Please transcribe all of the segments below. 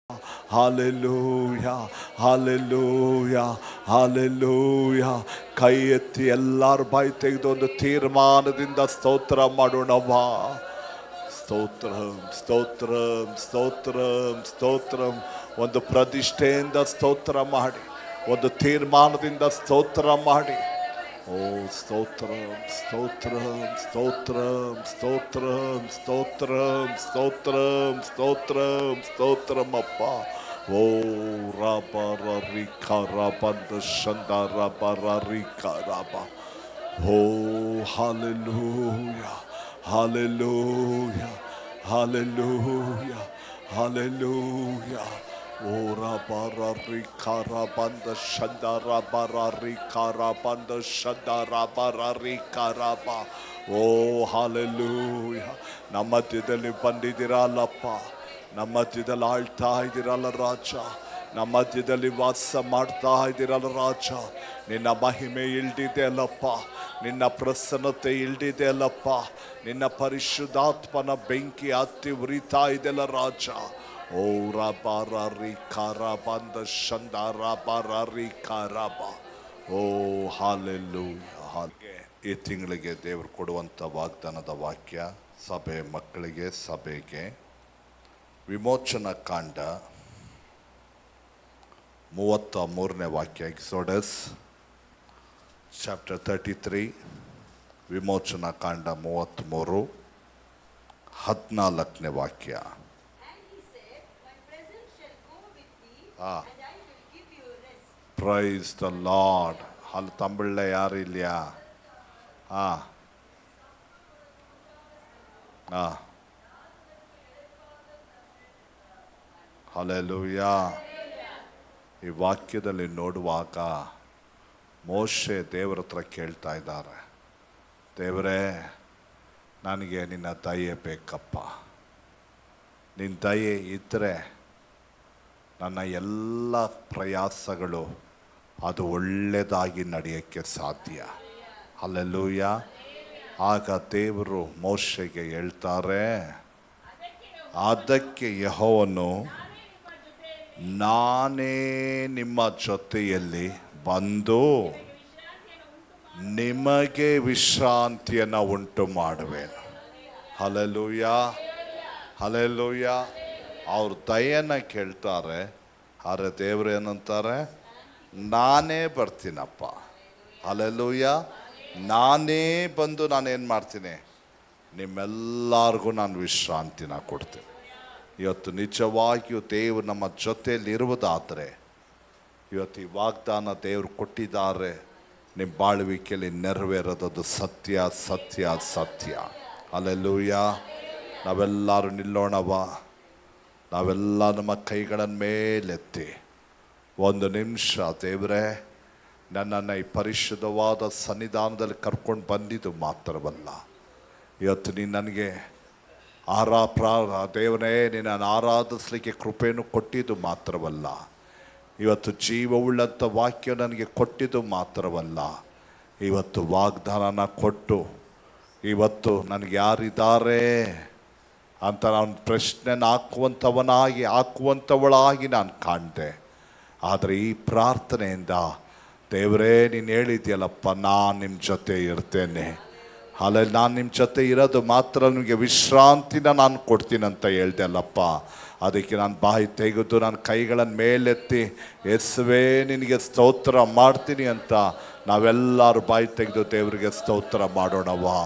Hallelujah, hallelujah, hallelujah. ಕೈ ಎತ್ತಿ ಎಲ್ಲರ ಬಾಯಿ ತೆಗೆದು ಒಂದು ತೀರ್ಮಾನದಿಂದ ಸ್ತೋತ್ರ ಮಾಡೋಣವ್ವ. ಸ್ತೋತ್ರಂ ಸ್ತೋತ್ರಂ ಸ್ತೋತ್ರಂ ಸ್ತೋತ್ರಂ. ಒಂದು ಪ್ರತಿಷ್ಠೆಯಿಂದ ಸ್ತೋತ್ರ ಮಾಡಿ, ಒಂದು ತೀರ್ಮಾನದಿಂದ ಸ್ತೋತ್ರ ಮಾಡಿ. ಓ ಸ್ತೋತ್ರಂ ಸ್ತೋತ್ರಂ ಸ್ತೋತ್ರಂ ಸ್ತೋತ್ರಂ ಸ್ತೋತ್ರಂ ಸ್ತೋತ್ರಂ ಸ್ತೋತ್ರಂ ಸ್ತೋತ್ರಂ ಅಪ್ಪ. ಓ ರಬ ರಿಕ ರಬಂದ ಶಂದ ರಬ ರಿಕ ರಬ. ಓ ಹಾಲೆಲೂಯ, ಹಾಲೆಲೂಯ, ಹಾಲೆಲೂಯ, ಹಾಲೆಲೂಯ. ಓ ರಬ ರಿಕಾರ ಬಂದ ಶಂದರ ಬರ ರಿಕಾರ ಬಂದ ಶಂದರ ಬರ ರಿಕಾರ ಬ. ಓ ಹಾಲೆಲೂಯ. ನಮ್ಮ ಮಧ್ಯದಲ್ಲಿ ಬಂದಿದ್ದೀರಲ್ಲಪ್ಪ, ನಮ್ಮ ಮಧ್ಯದಲ್ಲಿ ಆಳ್ತಾ ಇದ್ದೀರಲ್ಲ ರಾಜ, ನಮ್ಮ ಮಧ್ಯದಲ್ಲಿ ವಾಸ ಮಾಡ್ತಾ ಇದ್ದೀರಲ್ಲ ರಾಜ. ನಿನ್ನ ಮಹಿಮೆ ಇಳ್ದಿದೆ ಅಲ್ಲಪ್ಪ, ನಿನ್ನ ಪ್ರಸನ್ನತೆ ಇಳ್ದಿದೆ ಅಲ್ಲಪ್ಪ, ನಿನ್ನ ಪರಿಶುದ್ಧಾತ್ಮನ ಬೆಂಕಿ ಹತ್ತಿ ಉರಿತಾ ಇದೆಲ್ಲ ರಾಜ. ಓ ರಬ ರಿಕಾರ ಬಂದ ಶಂದರ ಬರ ರಿಕಾರ ಬ. ಓ ಹಾಲೆಲೂಯ. ಹಾಗೆ ಈ ತಿಂಗಳಿಗೆ ದೇವರು ಕೊಡುವಂಥ ವಾಗ್ದಾನದ ವಾಕ್ಯ ಸಭೆ ಮಕ್ಕಳಿಗೆ, ಸಭೆಗೆ ವಿಮೋಚನಾ ಕಾಂಡ 33ನೇ ವಾಕ್ಯ. ಎಕ್ಸೋಡಸ್ ಚಾಪ್ಟರ್ 33, ವಿಮೋಚನಾ ಕಾಂಡ 33, 14ನೇ ವಾಕ್ಯ. Praise the lord. ಅಲ್ಲಿ ತಮಿಳ್ಳ ಯಾರು ಇಲ್ಯಾ? ಹಲ್ಲೆಲೂಯ. ಈ ವಾಕ್ಯದಲ್ಲಿ ನೋಡುವಾಗ ಮೋಶೆ ದೇವರ ಹತ್ರ ಕೇಳ್ತಾ ಇದ್ದಾರೆ, ದೇವರೇ ನನಗೆ ನಿನ್ನ ದಯೆ ಬೇಕಪ್ಪ, ನಿನ್ನ ದಯೆ ಇದ್ದರೆ ನನ್ನ ಎಲ್ಲ ಪ್ರಯಾಸಗಳು ಅದು ಒಳ್ಳೆಯದಾಗಿ ನಡೆಯೋಕ್ಕೆ ಸಾಧ್ಯ. ಹಲ್ಲೆಲೂಯ. ಆಗ ದೇವರು ಮೋಶೆಗೆ ಹೇಳ್ತಾರೆ, ಅದಕ್ಕೆ ಯೆಹೋವನು ನಾನೇ ನಿಮ್ಮ ಜೊತೆಯಲ್ಲಿ ಬಂದು ನಿಮಗೆ ವಿಶ್ರಾಂತಿಯನ್ನು ಉಂಟು ಮಾಡುವೆನು. Hallelujah, hallelujah. ಅವ್ರ ದಯೆನ ಕೇಳ್ತಾರೆ, ಆದರೆ ದೇವರು ಏನಂತಾರೆ, ನಾನೇ ಬರ್ತೀನಪ್ಪ. ಹಲ್ಲೆಲೂಯ. ನಾನೇ ಬಂದು ನಾನೇನು ಮಾಡ್ತೀನಿ, ನಿಮ್ಮೆಲ್ಲರಿಗೂ ನಾನು ವಿಶ್ರಾಂತಿನ ಕೊಡ್ತೀನಿ. ಇವತ್ತು ನಿಜವಾಗಿಯೂ ದೇವರು ನಮ್ಮ ಜೊತೆಯಲ್ಲಿ ಇರುವುದಾದರೆ, ಇವತ್ತು ಈ ವಾಗ್ದಾನ ದೇವರು ಕೊಟ್ಟಿದ್ದಾರೆ, ನಿಮ್ಮ ಬಾಳುವಿಕೆಯಲ್ಲಿ ನೆರವೇರೋದು ಸತ್ಯ, ಸತ್ಯ, ಸತ್ಯ. ಹಲ್ಲೆಲೂಯ. ನಾವೆಲ್ಲರೂ ನಿಲ್ಲೋಣವ. ನಾವೆಲ್ಲ ನಮ್ಮ ಕೈಗಳನ್ನು ಮೇಲೆತ್ತಿ ಒಂದು ನಿಮಿಷ, ದೇವರೇ ನನ್ನನ್ನು ಈ ಪರಿಶುದ್ಧವಾದ ಸನ್ನಿಧಾನದಲ್ಲಿ ಕರ್ಕೊಂಡು ಬಂದಿದ್ದು ಮಾತ್ರವಲ್ಲ, ಇವತ್ತು ನೀನು ನನಗೆ ದೇವರೇ ನಿನ್ನನ್ನು ಆರಾಧಿಸಲಿಕ್ಕೆ ಕೃಪೆಯನ್ನು ಕೊಟ್ಟಿದ್ದು ಮಾತ್ರವಲ್ಲ, ಇವತ್ತು ಜೀವವುಳ್ಳಂಥ ವಾಕ್ಯ ನನಗೆ ಕೊಟ್ಟಿದ್ದು ಮಾತ್ರವಲ್ಲ, ಇವತ್ತು ವಾಗ್ದಾನನ ಕೊಟ್ಟು ಇವತ್ತು ನನಗೆ ಯಾರಿದ್ದಾರೆ ಅಂತ ನಾನು ಪ್ರಶ್ನೆನ ಹಾಕುವಂಥವಳಾಗಿ ನಾನು ಕಾಣ್ದೆ. ಆದರೆ ಈ ಪ್ರಾರ್ಥನೆಯಿಂದ ದೇವರೇ ನೀನು ಹೇಳಿದ್ಯಲ್ಲಪ್ಪ, ನಾನು ನಿಮ್ಮ ಜೊತೆ ಇರ್ತೇನೆ. ಅಲ್ಲಲ್ಲಿ ನಾನು ನಿಮ್ಮ ಜೊತೆ ಇರೋದು ಮಾತ್ರ ನಿಮಗೆ ವಿಶ್ರಾಂತಿನ ನಾನು ಕೊಡ್ತೀನಿ ಅಂತ ಹೇಳ್ದೆ ಅಲ್ಲಪ್ಪ. ಅದಕ್ಕೆ ನಾನು ಬಾಯಿ ತೆಗೆದು ನಾನು ಕೈಗಳನ್ನು ಮೇಲೆತ್ತಿ ಯೇಸುವೇ ನಿನಗೆ ಸ್ತೋತ್ರ ಮಾಡ್ತೀನಿ ಅಂತ ನಾವೆಲ್ಲರೂ ಬಾಯಿ ತೆಗೆದು ದೇವರಿಗೆ ಸ್ತೋತ್ರ ಮಾಡೋಣವಾ.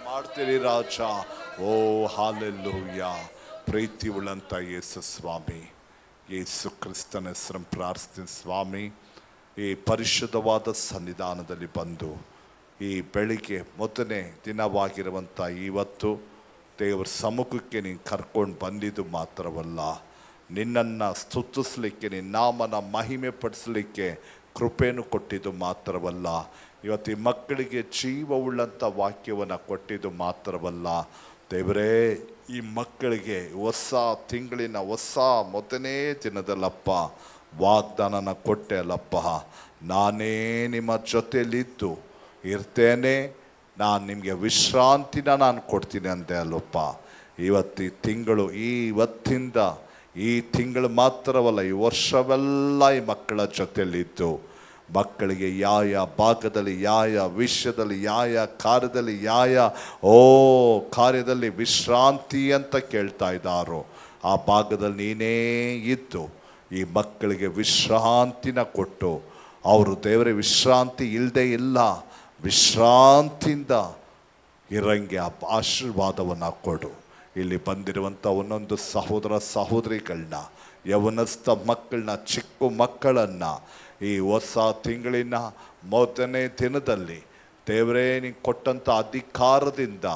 ಮಾಡ್ತೀರಿ ರಾಜ. ಓ ಹಾಲೆಲೂಯ. ಪ್ರೀತಿ ಉಳ್ಳಂಥ ಯೇಸು ಸ್ವಾಮಿ, ಯೇಸು ಕ್ರಿಸ್ತನ ಹೆಸರನ್ನು ಪ್ರಾರ್ಥಿಸ್ತೀನಿ ಸ್ವಾಮಿ. ಈ ಪರಿಶುದ್ಧವಾದ ಸನ್ನಿಧಾನದಲ್ಲಿ ಬಂದು ಈ ಬೆಳಿಗ್ಗೆ ಮೊದಲನೇ ದಿನವಾಗಿರುವಂಥ ಇವತ್ತು ದೇವರ ಸಮ್ಮುಖಕ್ಕೆ ನೀನು ಕರ್ಕೊಂಡು ಬಂದಿದ್ದು ಮಾತ್ರವಲ್ಲ, ನಿನ್ನನ್ನು ಸ್ತುತಿಸಲಿಕ್ಕೆ, ನಿನ್ನ ನಾಮನ ಮಹಿಮೆ ಪಡಿಸಲಿಕ್ಕೆ ಕೃಪೆಯನ್ನು ಕೊಟ್ಟಿದ್ದು ಮಾತ್ರವಲ್ಲ, ಇವತ್ತು ಈ ಮಕ್ಕಳಿಗೆ ಜೀವವುಳ್ಳಂಥ ವಾಕ್ಯವನ್ನು ಕೊಟ್ಟಿದ್ದು ಮಾತ್ರವಲ್ಲ, ದೇವರೇ, ಈ ಮಕ್ಕಳಿಗೆ ಹೊಸ ತಿಂಗಳಿನ ಹೊಸ ಮೊದಲನೇ ದಿನದಲ್ಲಪ್ಪ ವಾಗ್ದಾನನ ಕೊಟ್ಟೆ ಅಲ್ಲಪ್ಪ. ನಾನೇ ನಿಮ್ಮ ಜೊತೆಯಲ್ಲಿದ್ದು ಇರ್ತೇನೆ, ನಾನು ನಿಮಗೆ ವಿಶ್ರಾಂತಿನ ನಾನು ಕೊಡ್ತೀನಿ ಅಂದೆ ಅಲ್ಲಪ್ಪ. ಇವತ್ತು ತಿಂಗಳು, ಇವತ್ತಿಂದ ಈ ತಿಂಗಳು ಮಾತ್ರವಲ್ಲ, ಈ ವರ್ಷವೆಲ್ಲ ಈ ಮಕ್ಕಳ ಜೊತೆಯಲ್ಲಿದ್ದು ಮಕ್ಕಳಿಗೆ ಯಾವ ಭಾಗದಲ್ಲಿ, ಯಾವ ವಿಷಯದಲ್ಲಿ, ಯಾವ ಕಾರ್ಯದಲ್ಲಿ, ಕಾರ್ಯದಲ್ಲಿ ವಿಶ್ರಾಂತಿ ಅಂತ ಕೇಳ್ತಾ ಇದ್ದಾರೋ ಆ ಭಾಗದಲ್ಲಿ ನೀನೇ ಇದ್ದು ಈ ಮಕ್ಕಳಿಗೆ ವಿಶ್ರಾಂತಿನ ಕೊಟ್ಟು, ಅವರು ದೇವರೇ ವಿಶ್ರಾಂತಿ ಇಲ್ಲದೆ ಇಲ್ಲ, ವಿಶ್ರಾಂತಿಯಿಂದ ಇರಂಗೆ ಆ ಆಶೀರ್ವಾದವನ್ನು ಕೊಡು. ಇಲ್ಲಿ ಬಂದಿರುವಂಥ ಒಂದೊಂದು ಸಹೋದರ ಸಹೋದರಿಗಳನ್ನ, ಯವನಸ್ಥ ಮಕ್ಕಳನ್ನ, ಚಿಕ್ಕ ಮಕ್ಕಳನ್ನು ಈ ಹೊಸ ತಿಂಗಳಿನ ಮೊದಲನೇ ದಿನದಲ್ಲಿ ದೇವರೇ ನೀನು ಕೊಟ್ಟಂಥ ಅಧಿಕಾರದಿಂದ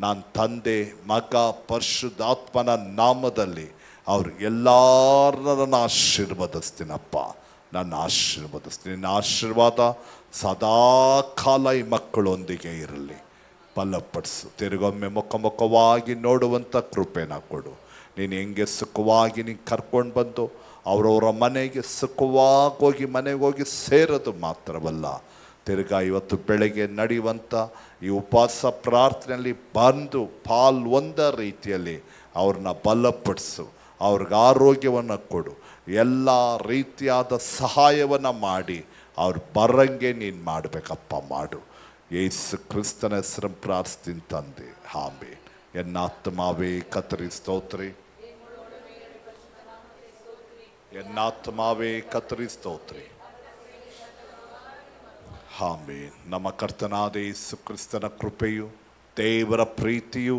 ನಾನು ತಂದೆ, ಮಗ, ಪರಿಶುದ್ಧಾತ್ಮನ ನಾಮದಲ್ಲಿ ಅವ್ರು ಎಲ್ಲರನ್ನ ಆಶೀರ್ವದಿಸ್ತೀನಪ್ಪ. ನನ್ನ ಆಶೀರ್ವದಿಸ್ತೀನಿ. ನಿನ್ನ ಆಶೀರ್ವಾದ ಸದಾ ಕಾಲ ಈ ಮಕ್ಕಳೊಂದಿಗೆ ಇರಲಿ. ಬಲಪಡಿಸು. ತಿರುಗೊಮ್ಮೆ ಮುಖವಾಗಿ ನೋಡುವಂಥ ಕೃಪೆನ ಕೊಡು. ನೀನು ಹೆಂಗೆ ಸುಖವಾಗಿ ನೀನು ಕರ್ಕೊಂಡು ಬಂದು ಅವರವರ ಮನೆಗೆ ಸುಖವಾಗಿ ಹೋಗಿ ಮನೆಗೆ ಹೋಗಿ ಸೇರೋದು ಮಾತ್ರವಲ್ಲ, ತಿರ್ಗಾ ಇವತ್ತು ಬೆಳಗ್ಗೆ ನಡೆಯುವಂಥ ಈ ಉಪವಾಸ ಪ್ರಾರ್ಥನೆಯಲ್ಲಿ ಬಂದು ಪಾಲ್ಗೊಂಡ ರೀತಿಯಲ್ಲಿ ಅವ್ರನ್ನ ಬಲಪಡಿಸು, ಅವ್ರಿಗೆ ಆರೋಗ್ಯವನ್ನು ಕೊಡು, ಎಲ್ಲ ರೀತಿಯಾದ ಸಹಾಯವನ್ನು ಮಾಡಿ ಅವ್ರು ಬರಂಗೆ ನೀನು ಮಾಡಬೇಕಪ್ಪ, ಮಾಡು. ಯೇಸು ಕ್ರಿಸ್ತನ ಹೆಸರು ಪ್ರಾರ್ಥಿಸ್ತೀನಿ ತಂದೆ, ಆಮೆನ್. ಎನ್ನಾತ್ಮಾವೇ ಕರ್ತನಿಗೆ ಸ್ತೋತ್ರಿ, ಎನ್ನಾತ್ಮಾವೇ ಕರ್ತನಿಗೆ ಸ್ತೋತ್ರಿ. ಆಮೆನ್. ನಮ್ಮ ಕರ್ತನಾದ ಯೇಸು ಕ್ರಿಸ್ತನ ಕೃಪೆಯು, ದೇವರ ಪ್ರೀತಿಯು,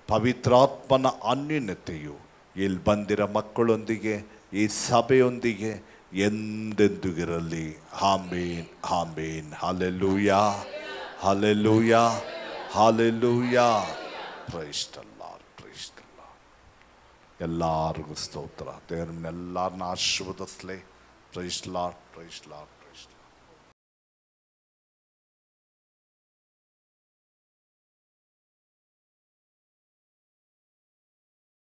ಪವಿತ್ರಾತ್ಮನ ಅನ್ಯೋನ್ಯತೆಯು ಇಲ್ಲಿ ಬಂದಿರೋ ಮಕ್ಕಳೊಂದಿಗೆ, ಈ ಸಭೆಯೊಂದಿಗೆ ಎಂದೆಂದಿಗಿರಲಿ. Amen, amen. Hallelujah, hallelujah, hallelujah. Praise the lord, praise the lord. ಎಲ್ಲರಿಗೂ ಸ್ತೋತ್ರ. ದೇವರನ್ನೆಲ್ಲರನ್ನ ಆಶೀರ್ವದಿಸಲಿ. Praise the lord, praise the lord.